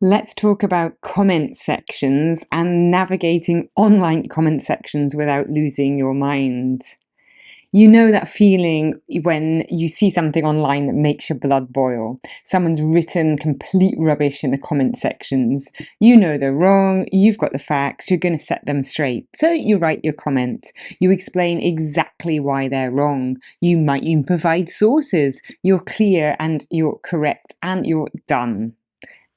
Let's talk about comment sections and navigating online comment sections without losing your mind. You know that feeling when you see something online that makes your blood boil. Someone's written complete rubbish in the comment sections. You know they're wrong, you've got the facts, you're going to set them straight. So you write your comment. You explain exactly why they're wrong. You might even provide sources. You're clear and you're correct and you're done.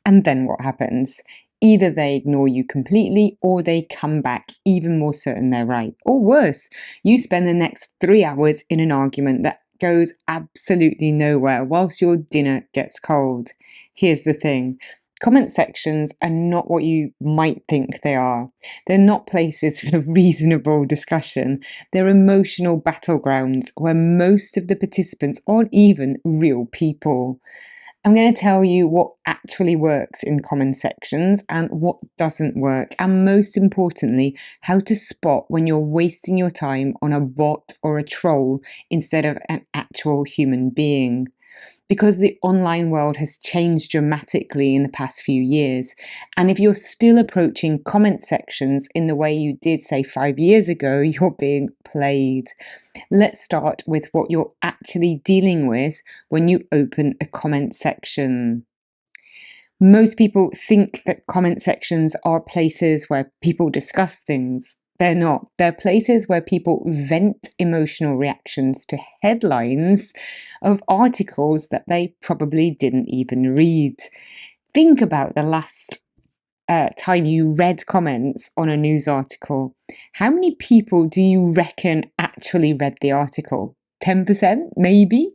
And then what happens? Either they ignore you completely or they come back even more certain they're right. Or worse, you spend the next 3 hours in an argument that goes absolutely nowhere whilst your dinner gets cold. Here's the thing. Comment sections are not what you might think they are. They're not places for reasonable discussion. They're emotional battlegrounds where most of the participants aren't even real people. I'm going to tell you what actually works in comment sections and what doesn't work, and most importantly, how to spot when you're wasting your time on a bot or a troll instead of an actual human being. Because the online world has changed dramatically in the past few years. And if you're still approaching comment sections in the way you did, say, 5 years ago, you're being played. Let's start with what you're actually dealing with when you open a comment section. Most people think that comment sections are places where people discuss things. They're not. They're places where people vent emotional reactions to headlines of articles that they probably didn't even read. Think about the last time you read comments on a news article. How many people do you reckon actually read the article? 10%, maybe?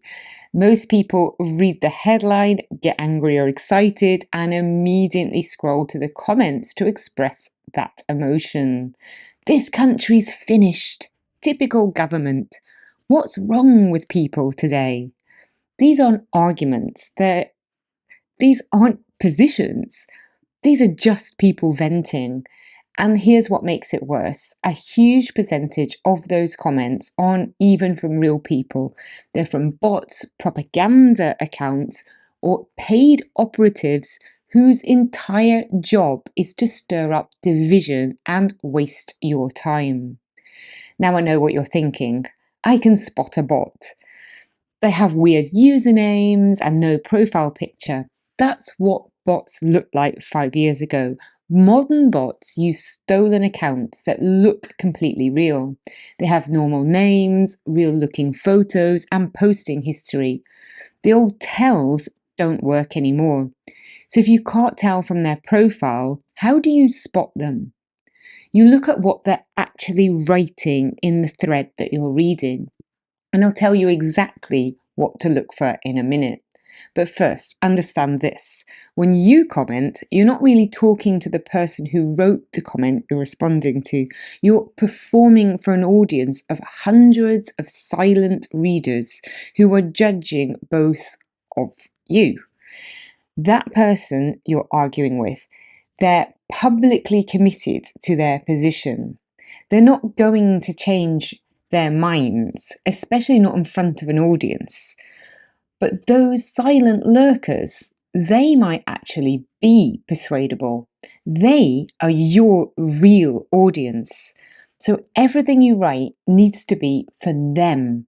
Most people read the headline, get angry or excited, and immediately scroll to the comments to express that emotion. This country's finished. Typical government. What's wrong with people today? These aren't arguments. These aren't positions. These are just people venting. And here's what makes it worse. A huge percentage of those comments aren't even from real people. They're from bots, propaganda accounts, or paid operatives whose entire job is to stir up division and waste your time. Now I know what you're thinking. I can spot a bot. They have weird usernames and no profile picture. That's what bots looked like 5 years ago. Modern bots use stolen accounts that look completely real. They have normal names, real looking photos, and posting history. The old tells don't work anymore. So if you can't tell from their profile, how do you spot them? You look at what they're actually writing in the thread that you're reading. And I'll tell you exactly what to look for in a minute. But first, understand this. When you comment, you're not really talking to the person who wrote the comment you're responding to. You're performing for an audience of hundreds of silent readers who are judging both of you. That person you're arguing with, they're publicly committed to their position. They're not going to change their minds, especially not in front of an audience. But those silent lurkers, they might actually be persuadable. They are your real audience. So everything you write needs to be for them,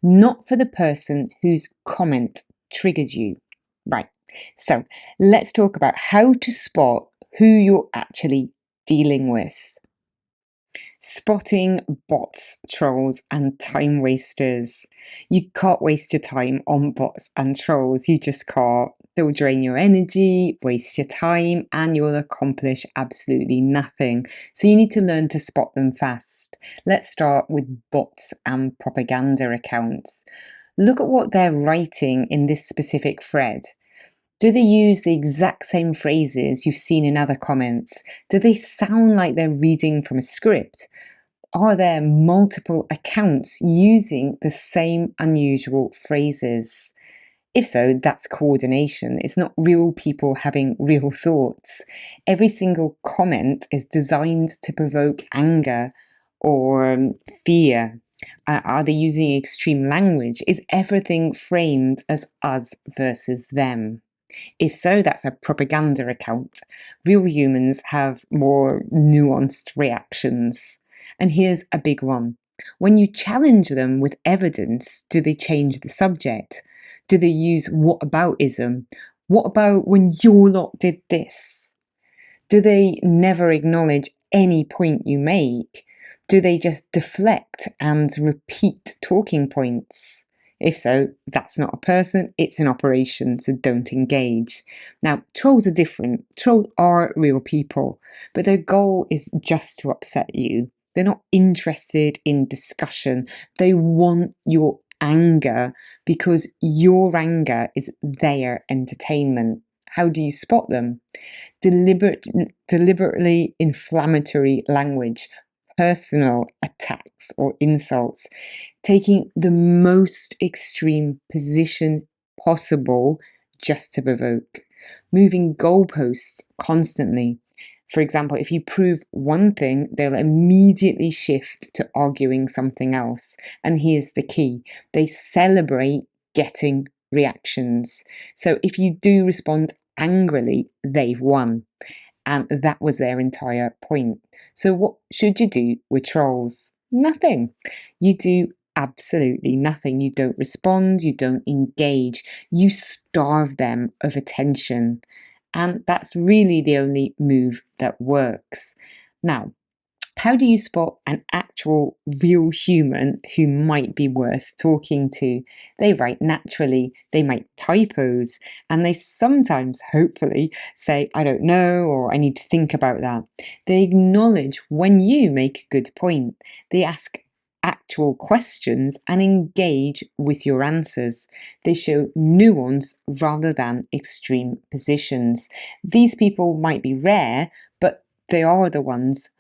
not for the person whose comment triggered you. Right. So let's talk about how to spot who you're actually dealing with. Spotting bots, trolls, and time wasters. You can't waste your time on bots and trolls. You just can't. They'll drain your energy, waste your time, and you'll accomplish absolutely nothing. So you need to learn to spot them fast. Let's start with bots and propaganda accounts. Look at what they're writing in this specific thread. Do they use the exact same phrases you've seen in other comments? Do they sound like they're reading from a script? Are there multiple accounts using the same unusual phrases? If so, that's coordination. It's not real people having real thoughts. Every single comment is designed to provoke anger or fear. Are they using extreme language? Is everything framed as us versus them? If so, that's a propaganda account. Real humans have more nuanced reactions. And here's a big one. When you challenge them with evidence, do they change the subject? Do they use whataboutism? What about when your lot did this? Do they never acknowledge any point you make? Do they just deflect and repeat talking points? If so, that's not a person, it's an operation, so don't engage. Now, trolls are different. Trolls are real people, but their goal is just to upset you. They're not interested in discussion. They want your anger because your anger is their entertainment. How do you spot them? Deliberately inflammatory language, personal attacks or insults, taking the most extreme position possible just to provoke, moving goalposts constantly. For example, if you prove one thing, they'll immediately shift to arguing something else. And here's the key: they celebrate getting reactions. So if you do respond angrily, they've won. And that was their entire point. So, what should you do with trolls? Nothing. You do absolutely nothing. You don't respond, you don't engage, you starve them of attention. And that's really the only move that works. Now, how do you spot an actual real human who might be worth talking to? They write naturally, they make typos, and they sometimes, hopefully, say, I don't know, or I need to think about that. They acknowledge when you make a good point. They ask actual questions and engage with your answers. They show nuance rather than extreme positions. These people might be rare, but they are the ones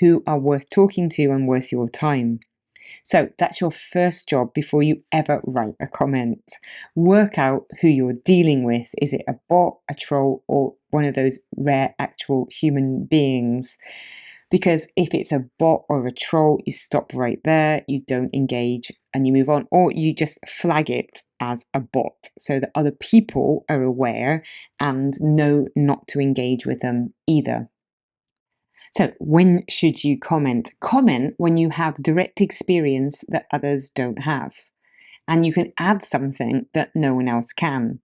who are worth talking to and worth your time. So that's your first job before you ever write a comment. Work out who you're dealing with. Is it a bot, a troll, or one of those rare actual human beings? Because if it's a bot or a troll, you stop right there, you don't engage and you move on, or you just flag it as a bot so that other people are aware and know not to engage with them either. So, when should you comment? Comment when you have direct experience that others don't have, and you can add something that no one else can.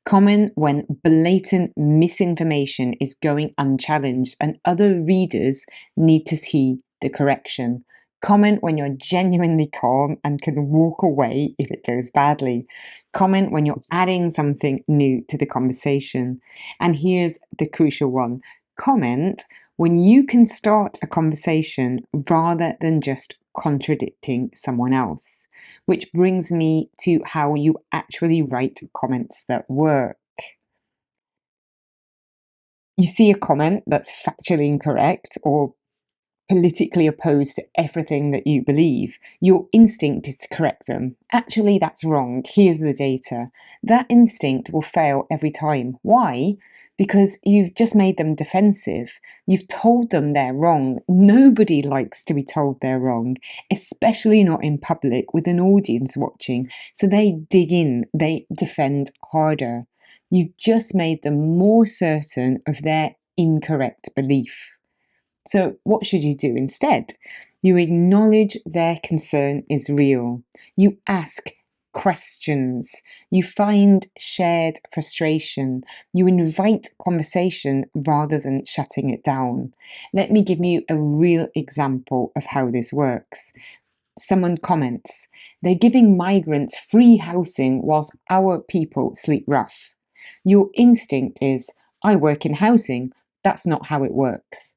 Comment when blatant misinformation is going unchallenged and other readers need to see the correction. Comment when you're genuinely calm and can walk away if it goes badly. Comment when you're adding something new to the conversation. And here's the crucial one: comment when you can start a conversation rather than just contradicting someone else. Which brings me to how you actually write comments that work. You see a comment that's factually incorrect or politically opposed to everything that you believe, your instinct is to correct them. Actually, that's wrong. Here's the data. That instinct will fail every time. Why? Because you've just made them defensive. You've told them they're wrong. Nobody likes to be told they're wrong, especially not in public with an audience watching. So they dig in, they defend harder. You've just made them more certain of their incorrect belief. So, what should you do instead? You acknowledge their concern is real. You ask questions. You find shared frustration. You invite conversation rather than shutting it down. Let me give you a real example of how this works. Someone comments, they're giving migrants free housing whilst our people sleep rough. Your instinct is, I work in housing. That's not how it works.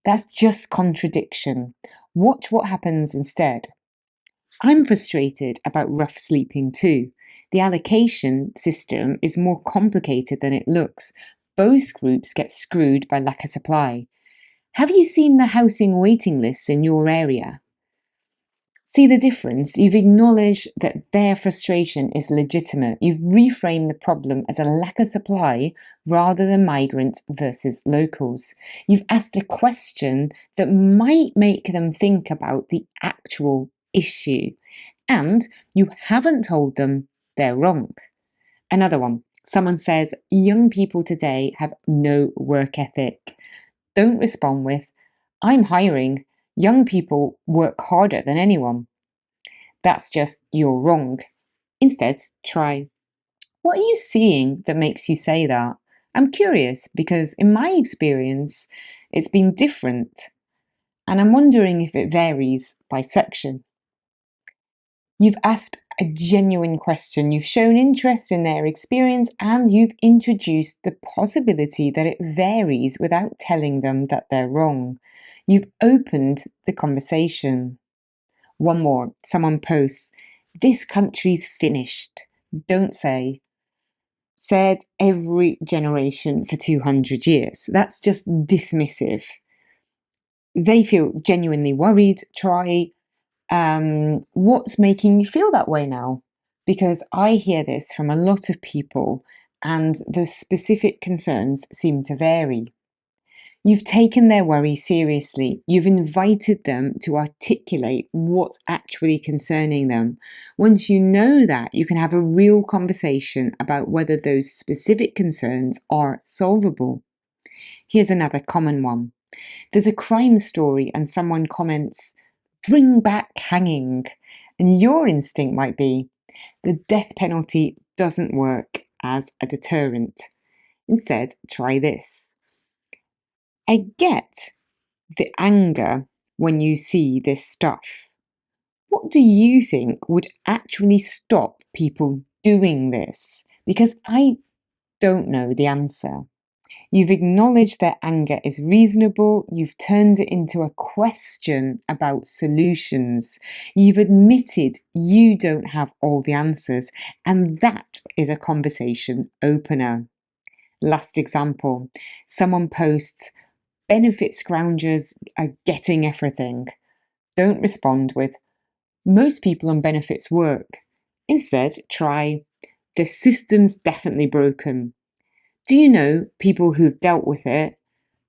That's just contradiction. Watch what happens instead. I'm frustrated about rough sleeping too. The allocation system is more complicated than it looks. Both groups get screwed by lack of supply. Have you seen the housing waiting lists in your area? See the difference? You've acknowledged that their frustration is legitimate. You've reframed the problem as a lack of supply rather than migrants versus locals. You've asked a question that might make them think about the actual issue. And you haven't told them they're wrong. Another one. Someone says, young people today have no work ethic. Don't respond with, I'm hiring. Young people work harder than anyone. That's just, you're wrong. Instead, try, what are you seeing that makes you say that? I'm curious because in my experience, it's been different. And I'm wondering if it varies by section. You've asked a genuine question, you've shown interest in their experience, and you've introduced the possibility that it varies without telling them that they're wrong. You've opened the conversation. One more, someone posts, this country's finished. Don't say, said every generation for 200 years. That's just dismissive. They feel genuinely worried. Try, what's making you feel that way now? Because I hear this from a lot of people, and the specific concerns seem to vary. You've taken their worry seriously. You've invited them to articulate what's actually concerning them. Once you know that, you can have a real conversation about whether those specific concerns are solvable. Here's another common one. There's a crime story and someone comments, bring back hanging. And your instinct might be, the death penalty doesn't work as a deterrent. Instead, try this. I get the anger when you see this stuff. What do you think would actually stop people doing this? Because I don't know the answer. You've acknowledged their anger is reasonable. You've turned it into a question about solutions. You've admitted you don't have all the answers, and that is a conversation opener. Last example, someone posts, benefit scroungers are getting everything. Don't respond with, most people on benefits work. Instead, try, the system's definitely broken. Do you know people who've dealt with it?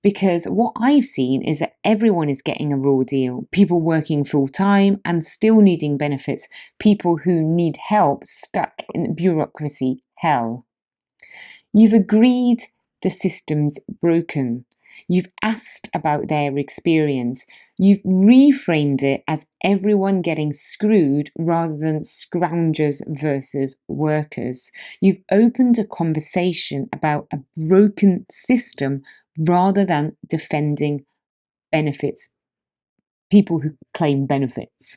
Because what I've seen is that everyone is getting a raw deal. People working full time and still needing benefits. People who need help stuck in bureaucracy hell. You've agreed the system's broken. You've asked about their experience. You've reframed it as everyone getting screwed rather than scroungers versus workers. You've opened a conversation about a broken system rather than defending benefits, people who claim benefits.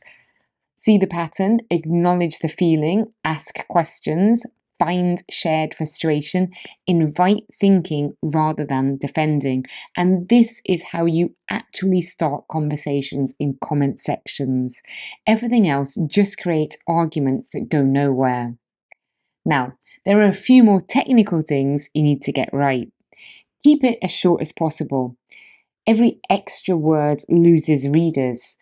See the pattern, acknowledge the feeling, ask questions, find shared frustration, invite thinking rather than defending. And this is how you actually start conversations in comment sections. Everything else just creates arguments that go nowhere. Now, there are a few more technical things you need to get right. Keep it as short as possible. Every extra word loses readers.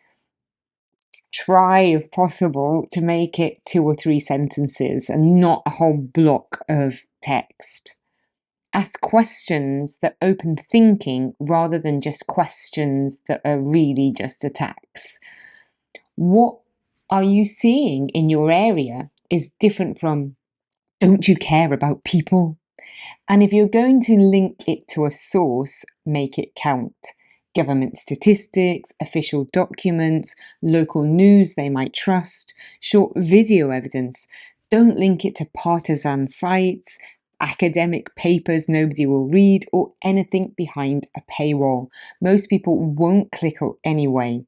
Try, if possible, to make it 2 or 3 sentences and not a whole block of text. Ask questions that open thinking rather than just questions that are really just attacks. What are you seeing in your area is different from, don't you care about people? And if you're going to link it to a source, make it count. Government statistics, official documents, local news they might trust, short video evidence. Don't link it to partisan sites, academic papers nobody will read, or anything behind a paywall. Most people won't click anyway.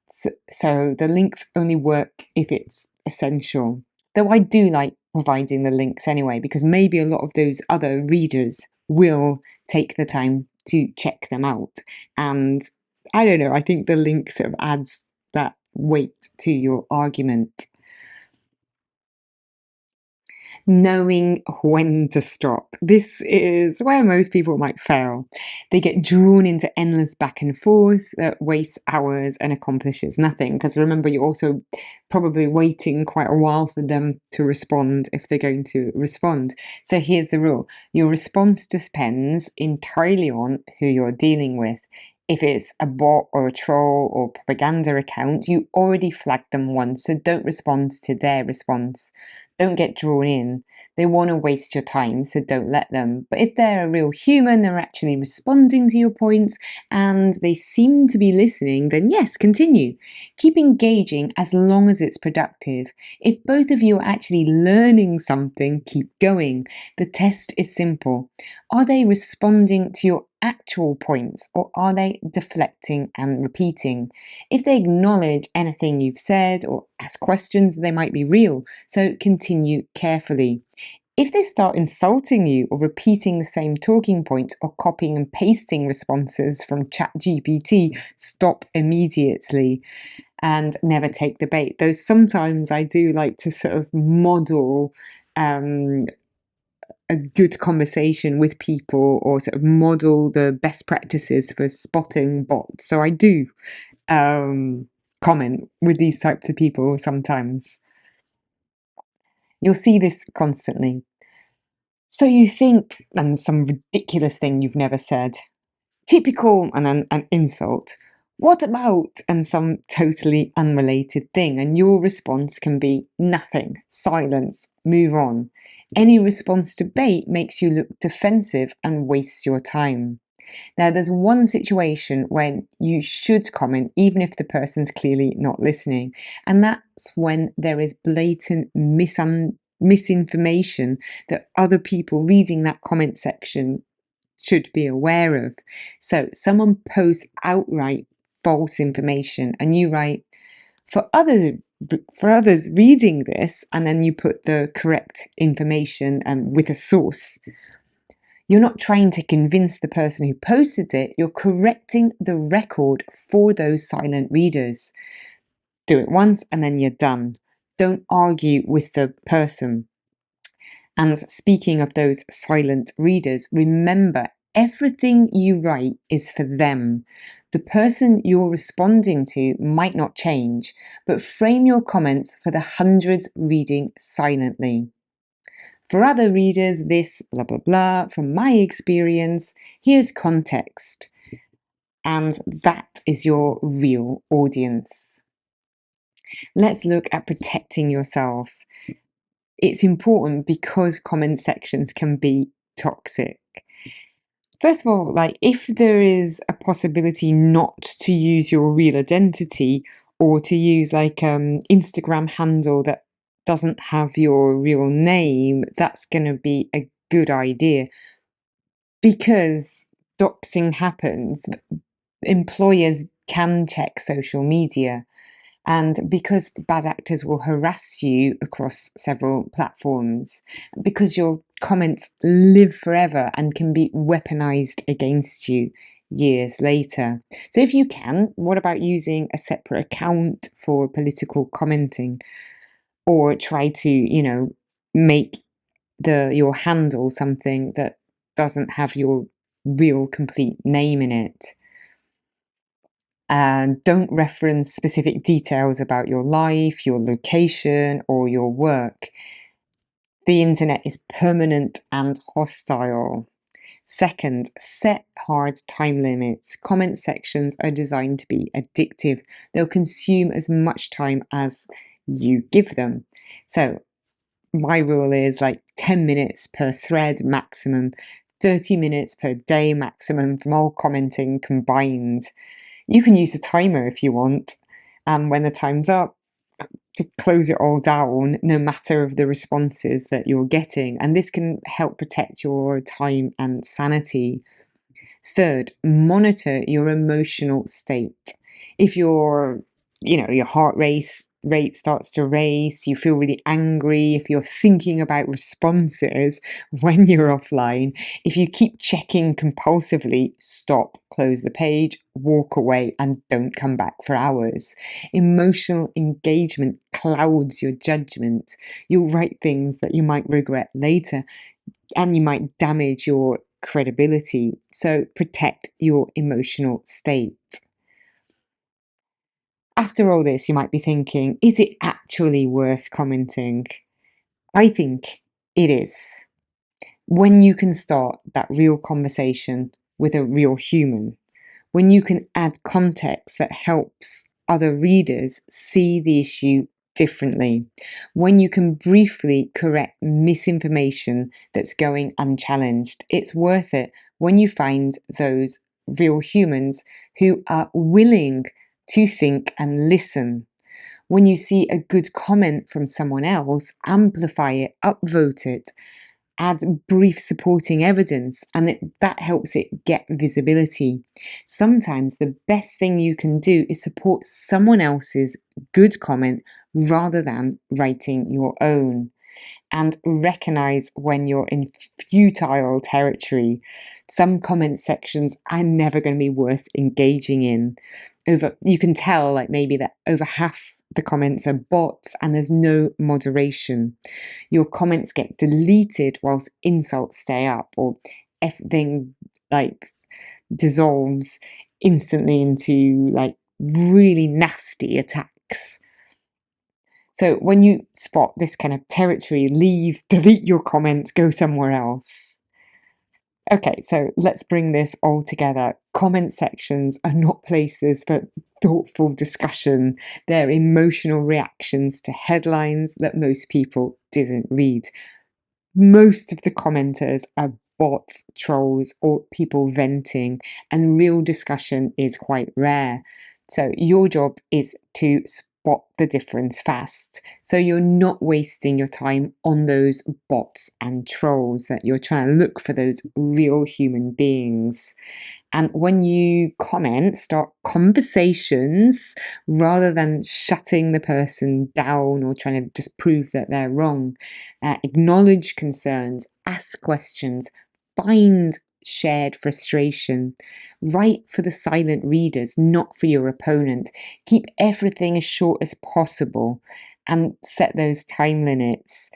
So the links only work if it's essential. Though I do like providing the links anyway, because maybe a lot of those other readers will take the time to check them out. And I don't know, I think the link sort of adds that weight to your argument. Knowing when to stop. This is where most people might fail. They get drawn into endless back and forth that wastes hours and accomplishes nothing. Because remember, you're also probably waiting quite a while for them to respond if they're going to respond. So here's the rule. Your response depends entirely on who you're dealing with. If it's a bot or a troll or propaganda account, you already flagged them once, so don't respond to their response. Don't get drawn in. They want to waste your time, so don't let them. But if they're a real human, they're actually responding to your points and they seem to be listening, then yes, continue. Keep engaging as long as it's productive. If both of you are actually learning something, keep going. The test is simple. Are they responding to your actual points or are they deflecting and repeating? If they acknowledge anything you've said or ask questions, they might be real, so continue carefully. If they start insulting you or repeating the same talking points or copying and pasting responses from ChatGPT, stop immediately and never take the bait. Though sometimes I do like to sort of model a good conversation with people or sort of model the best practices for spotting bots. So I do comment with these types of people sometimes. You'll see this constantly. So you think, and some ridiculous thing you've never said. Typical, and then an insult. What about? And some totally unrelated thing. And your response can be nothing, silence, move on. Any response to bait makes you look defensive and wastes your time. Now, there's one situation when you should comment, even if the person's clearly not listening, and that's when there is blatant misinformation that other people reading that comment section should be aware of. So, someone posts outright false information, and you write, for others reading this, and then you put the correct information with a source. You're not trying to convince the person who posted it, you're correcting the record for those silent readers. Do it once and then you're done. Don't argue with the person. And speaking of those silent readers, remember everything you write is for them. The person you're responding to might not change, but frame your comments for the hundreds reading silently. For other readers, this blah blah blah, from my experience, here's context. And that is your real audience. Let's look at protecting yourself. It's important because comment sections can be toxic. First of all, like if there is a possibility not to use your real identity or to use like Instagram handle that doesn't have your real name, that's going to be a good idea. Because doxing happens, employers can check social media. And because bad actors will harass you across several platforms, because your comments live forever and can be weaponized against you years later. So if you can, what about using a separate account for political commenting? Or try to, make your handle something that doesn't have your real complete name in it. And don't reference specific details about your life, your location, or your work. The internet is permanent and hostile. Second, set hard time limits. Comment sections are designed to be addictive. They'll consume as much time as you give them. So my rule is like 10 minutes per thread maximum, 30 minutes per day maximum from all commenting combined. You can use a timer if you want, and when the time's up, just close it all down, no matter of the responses that you're getting. And this can help protect your time and sanity. Third, monitor your emotional state. If your heart rate starts to race, you feel really angry, if you're thinking about responses when you're offline, if you keep checking compulsively, stop, close the page, walk away, and don't come back for hours. Emotional engagement clouds your judgment. You'll write things that you might regret later, and you might damage your credibility. So protect your emotional state. After all this, you might be thinking, is it actually worth commenting? I think it is. When you can start that real conversation with a real human, when you can add context that helps other readers see the issue differently. When you can briefly correct misinformation that's going unchallenged, it's worth it when you find those real humans who are willing to think and listen. When you see a good comment from someone else, amplify it, upvote it, add brief supporting evidence, and that helps it get visibility. Sometimes the best thing you can do is support someone else's good comment rather than writing your own. And recognize when you're in futile territory. Some comment sections are never going to be worth engaging in. You can tell, like, maybe that over half the comments are bots and there's no moderation. Your comments get deleted whilst insults stay up, or everything like dissolves instantly into like really nasty attacks. So when you spot this kind of territory, leave, delete your comments, go somewhere else. Okay, so let's bring this all together. Comment sections are not places for thoughtful discussion. They're emotional reactions to headlines that most people didn't read. Most of the commenters are bots, trolls, or people venting, and real discussion is quite rare. So, your job is to spot the difference fast. So, you're not wasting your time on those bots and trolls, that you're trying to look for those real human beings. And when you comment, start conversations rather than shutting the person down or trying to just prove that they're wrong. Acknowledge concerns, ask questions, find shared frustration. Write for the silent readers, not for your opponent. Keep everything as short as possible and set those time limits.